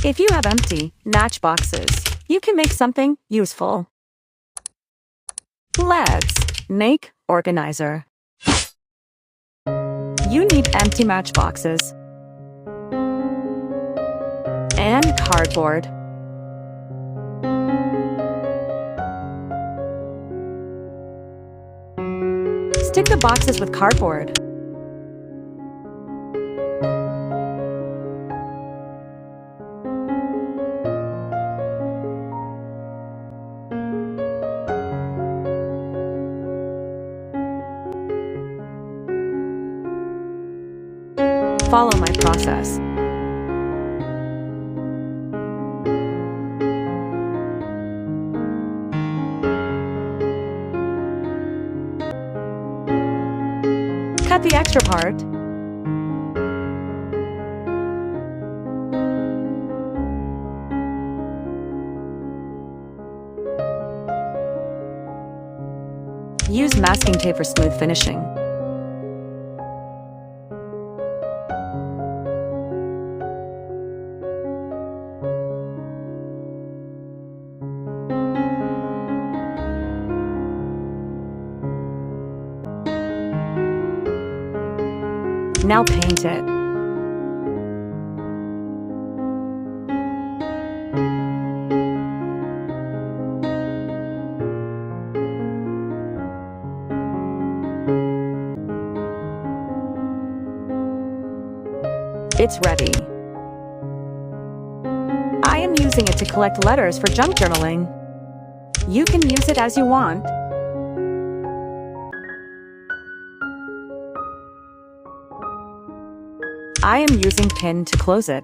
If you have empty matchboxes, you can make something useful. Let's make organizer. You need empty matchboxes and cardboard. Stick the boxes with cardboard. Follow my process. Cut the extra part. Use masking tape for smooth finishing. Now paint it. It's ready. I am using it to collect letters for junk journaling. You can use it as you want. I am using pin to close it.